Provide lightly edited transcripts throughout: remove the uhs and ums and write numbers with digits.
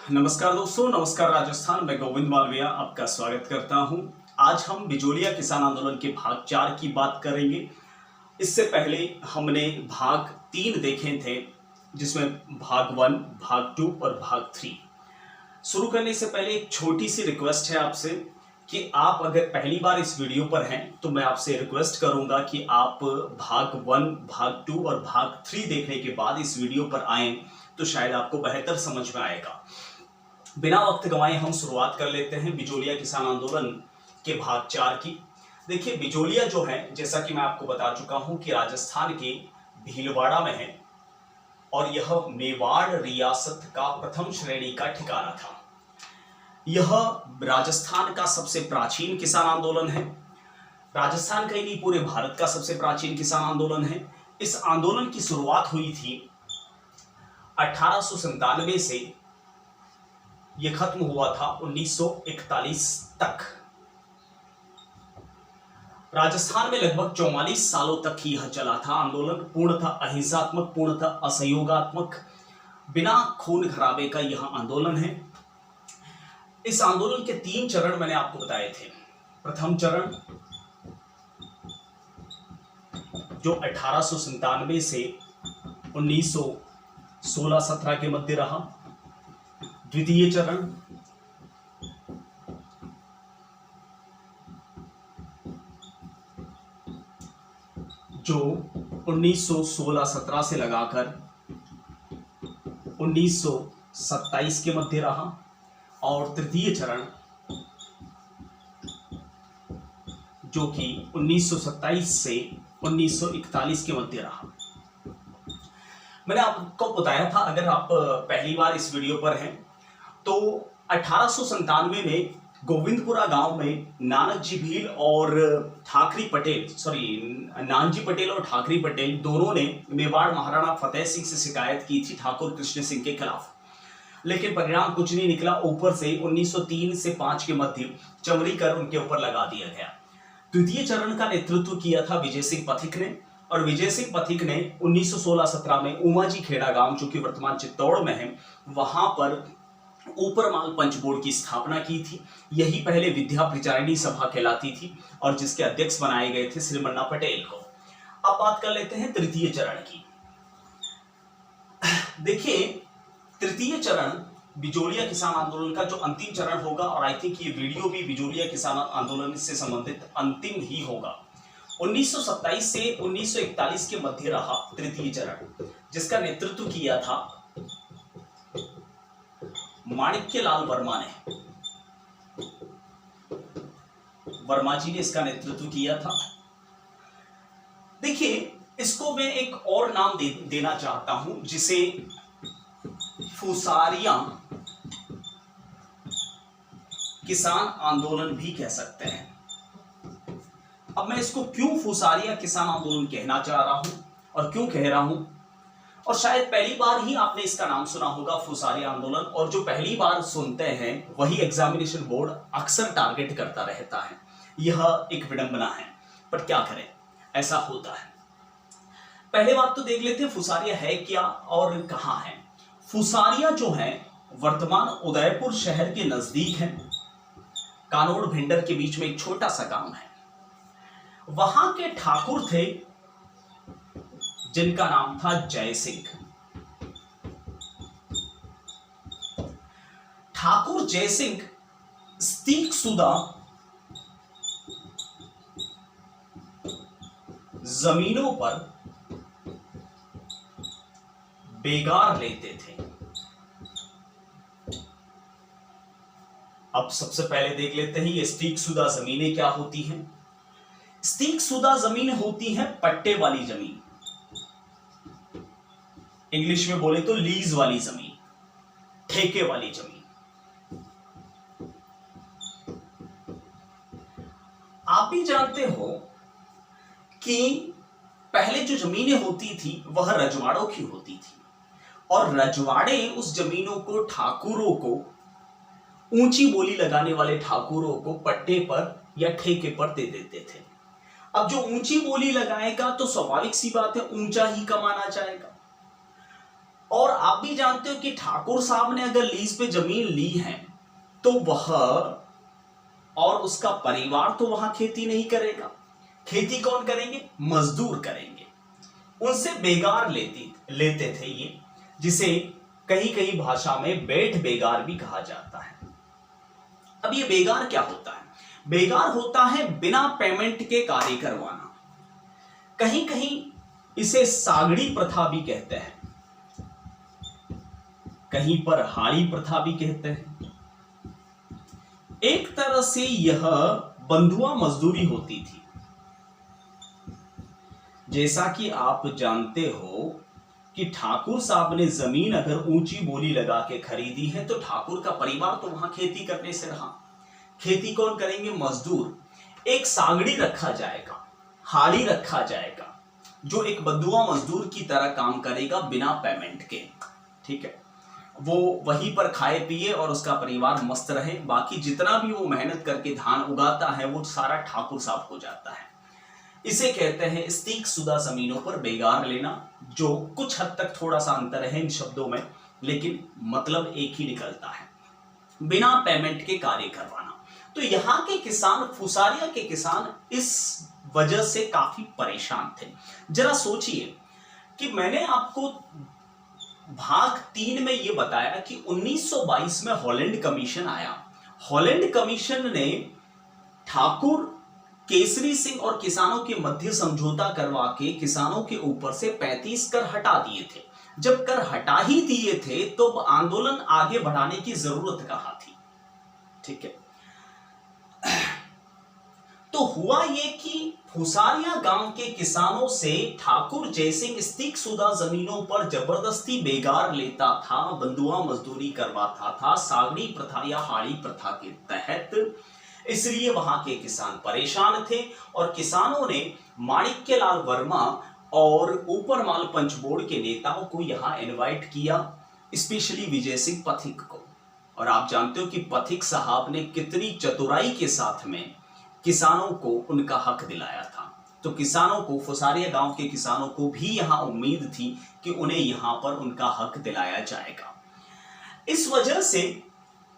नमस्कार दोस्तों, नमस्कार राजस्थान। मैं गोविंद मालविया आपका स्वागत करता हूं। आज हम बिजोलिया किसान आंदोलन के भाग 4 की बात करेंगे। इससे पहले हमने भाग 3 देखे थे, जिसमें भाग 1, भाग 2 और भाग 3। शुरू करने से पहले एक छोटी सी रिक्वेस्ट है आपसे कि आप अगर पहली बार इस वीडियो पर हैं तो मैं आपसे रिक्वेस्ट करूंगा कि आप भाग 1, भाग 2 और भाग 3 देखने के बाद इस वीडियो पर आएं, तो शायद आपको बेहतर समझ में आएगा। बिना वक्त गंवाए हम शुरुआत कर लेते हैं बिजोलिया किसान आंदोलन के भाग 4 की। देखिए, बिजोलिया जो है, जैसा कि मैं आपको बता चुका हूं कि राजस्थान के भीलवाड़ा में है और यह मेवाड़ रियासत का प्रथम श्रेणी का ठिकाना था। यह राजस्थान का सबसे प्राचीन किसान आंदोलन है। राजस्थान का ही नहीं, पूरे भारत का सबसे प्राचीन किसान आंदोलन है। इस आंदोलन की शुरुआत हुई थी 1897 से, यह खत्म हुआ था 1941 तक। राजस्थान में लगभग 44 सालों तक ही यह चला था आंदोलन। पूर्णतः अहिंसात्मक, पूर्णतः असहयोगात्मक, बिना खून खराबे का यह आंदोलन है। इस आंदोलन के 3 चरण मैंने आपको बताए थे। प्रथम चरण जो 1897 से 1916-17 के मध्य रहा। द्वितीय चरण जो 1916-17 से लगाकर 1927 के मध्य रहा, और तृतीय चरण जो कि 1927 से 1941 के मध्य रहा। मैंने आपको बताया था, अगर आप पहली बार इस वीडियो पर हैं, तो 1897 में गोविंदपुरा गांव में नानजी भील और नानजी पटेल और ठाकरी पटेल दोनों ने मेवाड़ महाराणा फतेह सिंह से शिकायत की थी ठाकुर कृष्ण सिंह के खिलाफ। लेकिन परिणाम कुछ नहीं निकला। ऊपर से 1903 से 5 के मध्य चमड़ी कर उनके ऊपर लगा दिया गया। द्वितीय चरण का नेतृत्व किया था विजय सिंह पथिक ने, और विजय सिंह पथिक ने 1916-17 में उमाजी खेड़ा गांव, जो कि वर्तमान चित्तौड़ में है, वहां पर ऊपरमाल पंच बोर्ड की स्थापना की थी। यही पहले विद्या प्रचारिणी सभा कहलाती थी और जिसके अध्यक्ष बनाए गए थे श्री मन्ना पटेल को। अब बात कर लेते हैं तृतीय चरण की। देखिए, तृतीय चरण बिजोलिया किसान आंदोलन का जो अंतिम चरण होगा, और आई थिंक ये वीडियो भी बिजोलिया किसान आंदोलन से संबंधित अंतिम ही होगा। 1927 से 1941 के मध्य रहा तृतीय चरण, जिसका नेतृत्व किया था माणिक्यलाल वर्मा ने। वर्मा जी ने इसका नेतृत्व किया था। देखिए, इसको मैं एक और नाम देना चाहता हूं, जिसे फुसारिया किसान आंदोलन भी कह सकते हैं। अब मैं इसको क्यों फुसारिया किसान आंदोलन कहना चाह रहा हूं और क्यों कह रहा हूं, और शायद पहली बार ही आपने इसका नाम सुना होगा, फुसारिया आंदोलन। और जो पहली बार सुनते हैं वही एग्जामिनेशन बोर्ड अक्सर टारगेट करता रहता है। यह एक विडंबना है, पर क्या करें, ऐसा होता है। पहले बात तो देख लेते हैं फुसारिया है क्या और कहां है। फुसारिया जो है, वर्तमान उदयपुर शहर के नजदीक है। कानोड़ भिंडर के बीच में एक छोटा सा गांव है। वहां के ठाकुर थे जिनका नाम था जय सिंह। ठाकुर जय सिंह स्तीकसुदा जमीनों पर बेगार लेते थे। अब सबसे पहले देख लेते हैं ये स्तीकसुदा जमीनें क्या होती हैं। स्तीकसुदा जमीन होती है पट्टे वाली जमीन, इंग्लिश में बोले तो लीज वाली जमीन, ठेके वाली जमीन। आप भी जानते हो कि पहले जो जमीनें होती थी वह रजवाड़ों की होती थी, और रजवाड़े उस जमीनों को ठाकुरों को, ऊंची बोली लगाने वाले ठाकुरों को पट्टे पर या ठेके पर दे देते थे। अब जो ऊंची बोली लगाएगा तो स्वाभाविक सी बात है ऊंचा ही कमाना चाहेगा। और आप भी जानते हो कि ठाकुर साहब ने अगर लीज पे जमीन ली है तो वह और उसका परिवार तो वहां खेती नहीं करेगा। खेती कौन करेंगे? मजदूर करेंगे। उनसे बेगार लेते थे ये, जिसे कहीं कहीं भाषा में बैठ बेगार भी कहा जाता है। अब ये बेगार क्या होता है? बेगार होता है बिना पेमेंट के कार्य करवाना। कहीं कहीं इसे सागड़ी प्रथा भी कहते हैं, कहीं पर हाड़ी प्रथा भी कहते हैं। एक तरह से यह बंधुआ मजदूरी होती थी। जैसा कि आप जानते हो कि ठाकुर साहब ने जमीन अगर ऊंची बोली लगा के खरीदी है तो ठाकुर का परिवार तो वहां खेती करने से रहा। खेती कौन करेंगे? मजदूर। एक सागड़ी रखा जाएगा, हाड़ी रखा जाएगा, जो एक बंधुआ मजदूर की तरह काम करेगा बिना पेमेंट के। ठीक है, वो वहीं पर खाए पिए और उसका परिवार मस्त रहे। बाकी जितना भी वो मेहनत करके धान उगाता है वो सारा ठाकुर साहब हो जाता है। इसे कहते हैं स्तीक सुदा जमीनों पर बेगार लेना, जो कुछ हद तक थोड़ा सा अंतर है इन शब्दों में, लेकिन मतलब एक ही निकलता है, बिना पेमेंट के कार्य करवाना। तो यहाँ के किसान, फुसारिया के किसान इस वजह से काफी परेशान थे। जरा सोचिए कि मैंने आपको भाग 3 में यह बताया कि 1922 में हॉलैंड कमीशन आया। हॉलैंड कमीशन ने ठाकुर केसरी सिंह और किसानों के मध्य समझौता करवा के किसानों के ऊपर से 35 कर हटा दिए थे। जब कर हटा ही दिए थे तो आंदोलन आगे बढ़ाने की जरूरत कहां थी? ठीक है, तो हुआ ये कि फुसारिया गांव के किसानों से ठाकुर जयसिंह स्तीक सुदा जमीनों पर जबरदस्ती बेगार लेता था, बंधुआ मजदूरी करवाता था, सागड़ी प्रथा या हाड़ी प्रथा के तहत। इसलिए वहां के किसान परेशान थे और किसानों ने माणिक्यलाल वर्मा और ऊपरमाल पंच बोर्ड के नेताओं को यहां इनवाइट किया, स्पेशली विजय सिंह पथिक को। और आप जानते हो कि पथिक साहब ने कितनी चतुराई के साथ में किसानों को उनका हक दिलाया था। तो किसानों को, फुसारिया गांव के किसानों को भी यहां उम्मीद थी कि उन्हें यहां पर उनका हक दिलाया जाएगा। इस वजह से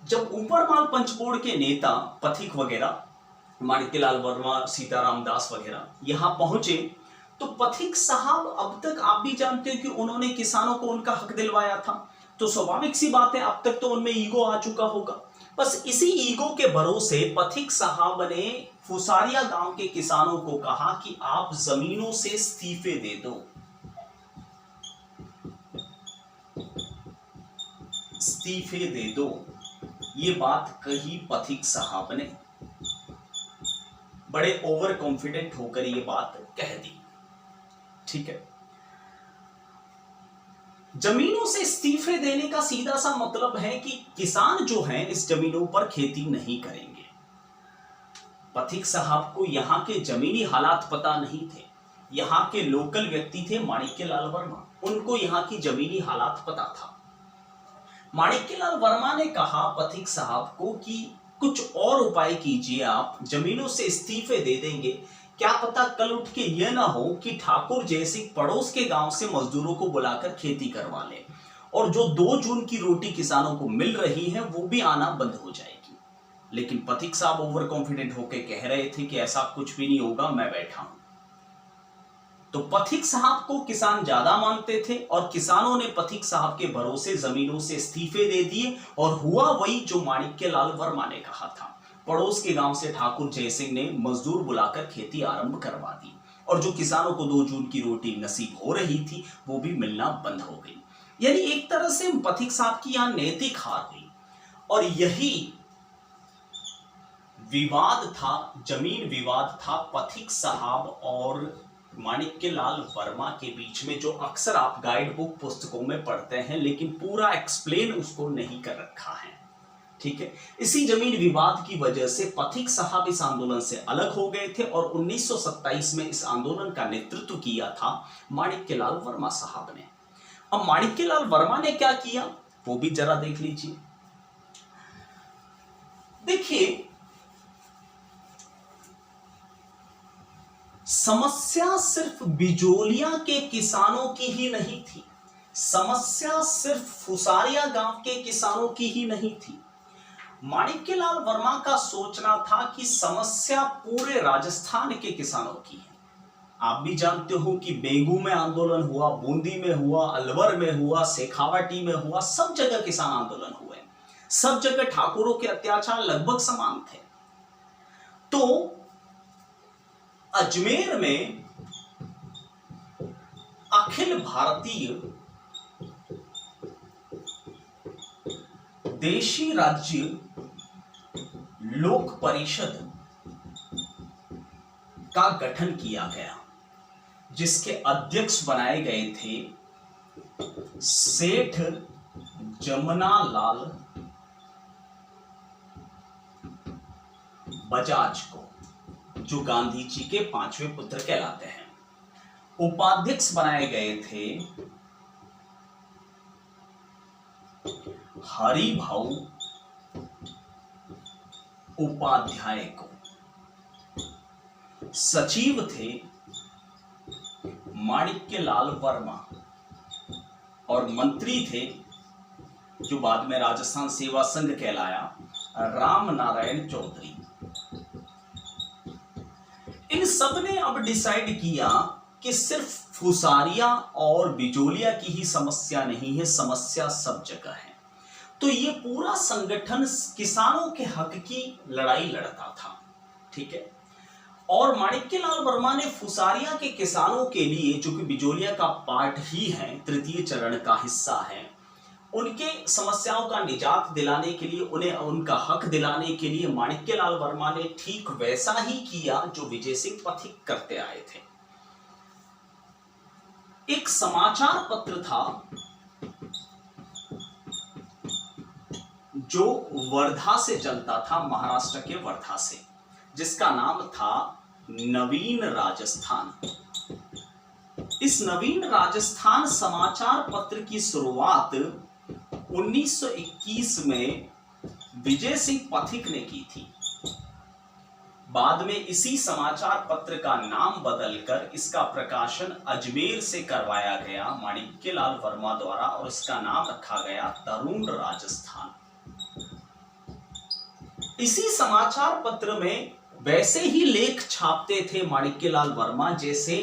जब ऊपरमाल पंच बोर्ड के नेता पथिक वगैरह, माणिक्यलाल वर्मा, सीताराम दास वगैरह यहां पहुंचे तो पथिक साहब, अब तक आप भी जानते हो कि उन्होंने किसानों को उनका हक दिलवाया था, तो स्वाभाविक सी बात है अब तक तो उनमें ईगो आ चुका होगा। बस इसी ईगो के भरोसे पथिक साहब ने फुसारिया गांव के किसानों को कहा कि आप जमीनों से इस्तीफे दे दो, इस्तीफे दे दो। ये बात कही पथिक साहब ने, बड़े ओवर कॉन्फिडेंट होकर ये बात कह दी। ठीक है, जमीनों से इस्तीफे देने का सीधा सा मतलब है कि किसान जो हैं इस जमीनों पर खेती नहीं करेंगे। पथिक साहब को यहां के जमीनी हालात पता नहीं थे। यहां के लोकल व्यक्ति थे माणिक्यलाल वर्मा, उनको यहां की जमीनी हालात पता था। माणिक्यलाल वर्मा ने कहा पथिक साहब को कि कुछ और उपाय कीजिए, आप जमीनों से इस्तीफे दे देंगे, क्या पता कल उठ के यह ना हो कि ठाकुर जयसिंह पड़ोस के गांव से मजदूरों को बुलाकर खेती करवा ले और जो 2 जून की रोटी किसानों को मिल रही है वो भी आना बंद हो जाएगी। लेकिन पथिक साहब ओवर कॉन्फिडेंट होकर कह रहे थे कि ऐसा कुछ भी नहीं होगा, मैं बैठा हूं। तो पथिक साहब को किसान ज्यादा मानते थे और किसानों ने पथिक साहब के भरोसे जमीनों से इस्तीफे दे दिए और हुआ वही जो माणिक्यलाल वर्मा ने कहा था। पड़ोस के गांव से ठाकुर जयसिंह ने मजदूर बुलाकर खेती आरंभ करवा दी और जो किसानों को 2 जून की रोटी नसीब हो रही थी वो भी मिलना बंद हो गई। यानी एक तरह से पथिक साहब की यहां नैतिक हार हुई और यही विवाद था, जमीन विवाद था पथिक साहब और माणिक्यलाल वर्मा के बीच में, जो अक्सर आप गाइड बुक पुस्तकों में पढ़ते हैं लेकिन पूरा एक्सप्लेन उसको नहीं कर रखा है। ठीक है, इसी जमीन विवाद की वजह से पथिक साहब इस आंदोलन से अलग हो गए थे और 1927 में इस आंदोलन का नेतृत्व किया था माणिक्यलाल वर्मा साहब ने। अब माणिक्यलाल वर्मा ने क्या किया वो भी जरा देख लीजिए। देखिए, समस्या सिर्फ बिजोलिया के किसानों की ही नहीं थी, समस्या सिर्फ फुसारिया गांव के किसानों की ही नहीं थी। माणिक्यलाल वर्मा का सोचना था कि समस्या पूरे राजस्थान के किसानों की है। आप भी जानते हो कि बेगू में आंदोलन हुआ, बूंदी में हुआ, अलवर में हुआ, शेखावाटी में हुआ, सब जगह किसान आंदोलन हुए। सब जगह ठाकुरों के अत्याचार लगभग समान थे। तो अजमेर में अखिल भारतीय देशी राज्य लोक परिषद का गठन किया गया, जिसके अध्यक्ष बनाए गए थे सेठ जमनालाल बजाज को, जो गांधी जी के पांचवें पुत्र कहलाते हैं। उपाध्यक्ष बनाए गए थे हरिभाऊ उपाध्याय को। सचिव थे माणिक्यलाल वर्मा और मंत्री थे, जो बाद में राजस्थान सेवा संघ कहलाया, राम नारायण चौधरी। इन सब ने अब डिसाइड किया कि सिर्फ फुसारिया और बिजोलिया की ही समस्या नहीं है, समस्या सब जगह है। तो ये पूरा संगठन किसानों के हक की लड़ाई लड़ता था, ठीक है। और माणिक्यलाल वर्मा ने फुसारिया के किसानों के लिए, जो कि बिजोलिया का पार्ट ही है, तृतीय चरण का हिस्सा है, उनके समस्याओं का निजात दिलाने के लिए, उन्हें उनका हक दिलाने के लिए माणिक्यलाल वर्मा ने ठीक वैसा ही किया जो विजय सिंह पथिक करते आए थे। एक समाचार पत्र था जो वर्धा से चलता था, महाराष्ट्र के वर्धा से, जिसका नाम था नवीन राजस्थान। इस नवीन राजस्थान समाचार पत्र की शुरुआत 1921 में विजय सिंह पथिक ने की थी। बाद में इसी समाचार पत्र का नाम बदलकर इसका प्रकाशन अजमेर से करवाया गया माणिक्यलाल वर्मा द्वारा, और इसका नाम रखा गया तरुण राजस्थान। इसी समाचार पत्र में वैसे ही लेख छापते थे माणिक्यलाल वर्मा, जैसे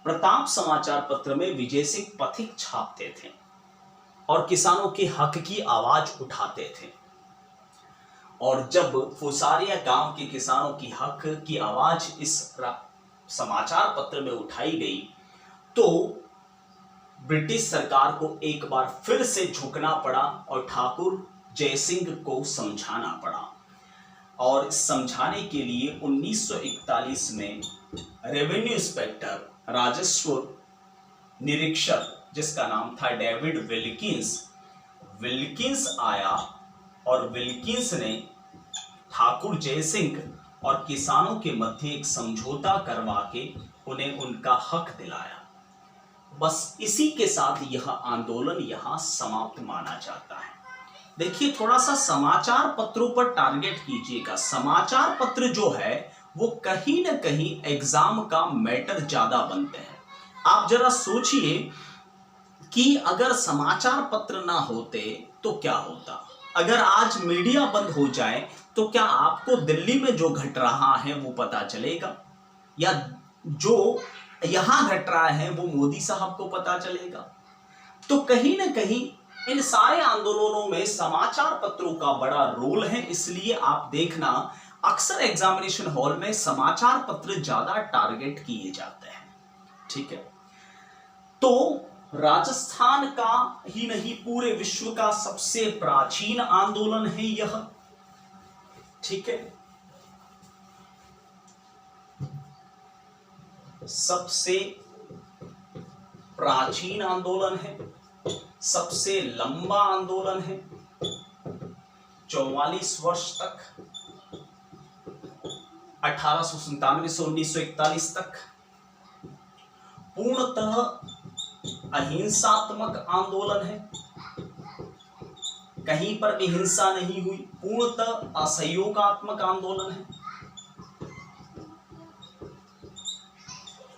प्रताप समाचार पत्र में विजय सिंह पथिक छापते थे और किसानों के हक की आवाज उठाते थे। और जब फुसारिया गांव के किसानों की हक की आवाज इस समाचार पत्र में उठाई गई, तो ब्रिटिश सरकार को एक बार फिर से झुकना पड़ा और ठाकुर जयसिंह को समझाना पड़ा। और समझाने के लिए 1941 में रेवेन्यू इंस्पेक्टर, राजस्व निरीक्षक, जिसका नाम था डेविड विल्किंस आया, और विल्किंस ने ठाकुर जयसिंह और किसानों के मध्य एक समझौता करवा के उन्हें उनका हक दिलाया। बस इसी के साथ यह आंदोलन यहां समाप्त माना जाता है। देखिए, थोड़ा सा समाचार पत्रों पर टारगेट कीजिएगा। समाचार पत्र जो है वो कहीं ना कहीं एग्जाम का मैटर ज्यादा बनते हैं। आप जरा सोचिए कि अगर समाचार पत्र ना होते तो क्या होता। अगर आज मीडिया बंद हो जाए तो क्या आपको दिल्ली में जो घट रहा है वो पता चलेगा, या जो यहां घट रहा है वो मोदी साहब को पता चलेगा? तो कहीं ना कहीं इन सारे आंदोलनों में समाचार पत्रों का बड़ा रोल है। इसलिए आप देखना, अक्सर एग्जामिनेशन हॉल में समाचार पत्र ज्यादा टारगेट किए जाते हैं, ठीक है। तो राजस्थान का ही नहीं, पूरे विश्व का सबसे प्राचीन आंदोलन है यह, ठीक है। सबसे प्राचीन आंदोलन है, सबसे लंबा आंदोलन है, 44 वर्ष तक, 1897 से 1941 तक। पूर्णतः अहिंसात्मक आंदोलन है, कहीं पर भी हिंसा नहीं हुई, पूर्णतः असहयोगात्मक आंदोलन है।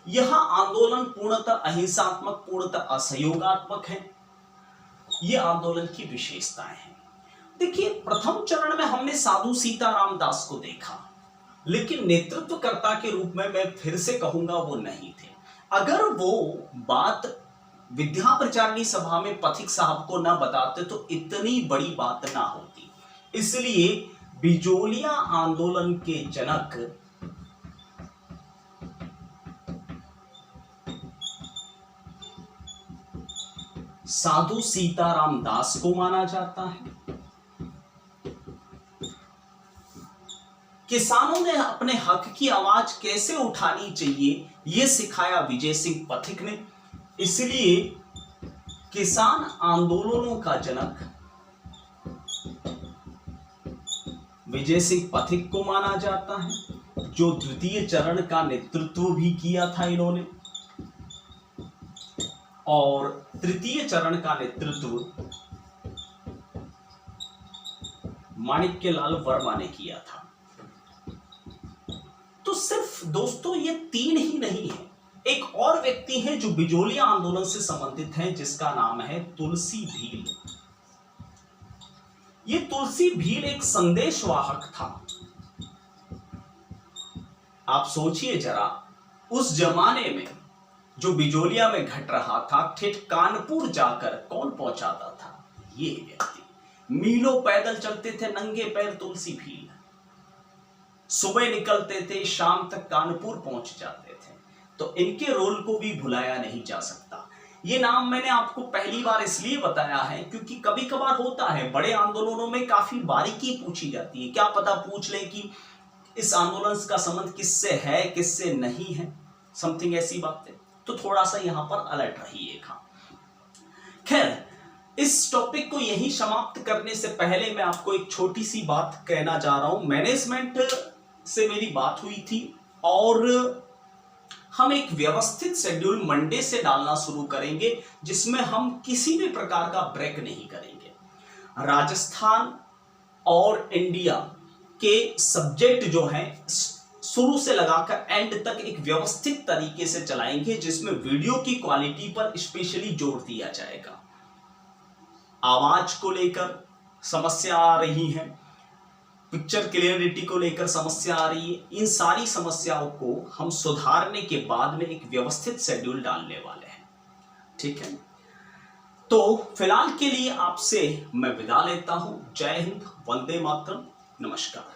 यह आंदोलन पूर्णतः अहिंसात्मक, पूर्णतः असहयोगात्मक है। ये आंदोलन की विशेषताएं हैं। देखिए, प्रथम चरण में हमने साधु सीताराम दास को देखा, लेकिन नेतृत्वकर्ता के रूप में मैं फिर से कहूंगा वो नहीं थे। अगर वो बात विद्या प्रचारिणी सभा में पथिक साहब को ना बताते तो इतनी बड़ी बात ना होती। इसलिए बिजोलिया आंदोलन के जनक साधु सीताराम दास को माना जाता है। किसानों ने अपने हक की आवाज कैसे उठानी चाहिए यह सिखाया विजय सिंह पथिक ने। इसलिए किसान आंदोलनों का जनक विजय सिंह पथिक को माना जाता है, जो द्वितीय चरण का नेतृत्व भी किया था इन्होंने, और तृतीय चरण का नेतृत्व माणिक्यलाल वर्मा ने किया था। तो सिर्फ दोस्तों ये तीन ही नहीं है, एक और व्यक्ति है जो बिजोलिया आंदोलन से संबंधित है, जिसका नाम है तुलसी भील। ये तुलसी भील एक संदेशवाहक था। आप सोचिए जरा, उस जमाने में जो बिजोलिया में घट रहा था, ठेठ कानपुर जाकर कौन पहुंचाता था? ये व्यक्ति। मीलों पैदल चलते थे नंगे पैर तुलसी भील, सुबह निकलते थे, शाम तक कानपुर पहुंच जाते थे। तो इनके रोल को भी भुलाया नहीं जा सकता। ये नाम मैंने आपको पहली बार इसलिए बताया है क्योंकि कभी कभार होता है बड़े आंदोलनों में काफी बारीकी पूछी जाती है। क्या पता पूछ लें कि इस आंदोलन का संबंध किससे है, किससे नहीं है, समथिंग ऐसी बातें। तो थोड़ा सा यहां पर अलर्ट रहिएगा। खैर, इस टॉपिक को यहीं समाप्त करने से पहले मैं आपको एक छोटी सी बात कहना चाह रहा हूं। मैनेजमेंट से मेरी बात हुई थी और हम एक व्यवस्थित शेड्यूल मंडे से डालना शुरू करेंगे, जिसमें हम किसी भी प्रकार का ब्रेक नहीं करेंगे। राजस्थान और इंडिया के सब्जेक्ट जो हैं शुरू से लगाकर एंड तक एक व्यवस्थित तरीके से चलाएंगे, जिसमें वीडियो की क्वालिटी पर स्पेशली जोर दिया जाएगा। आवाज को लेकर समस्या आ रही है, पिक्चर क्लियरिटी को लेकर समस्या आ रही है। इन सारी समस्याओं को हम सुधारने के बाद में एक व्यवस्थित शेड्यूल डालने वाले हैं। ठीक है, तो फिलहाल के लिए आपसे मैं विदा लेता हूं। जय हिंद, वंदे मातरम, नमस्कार।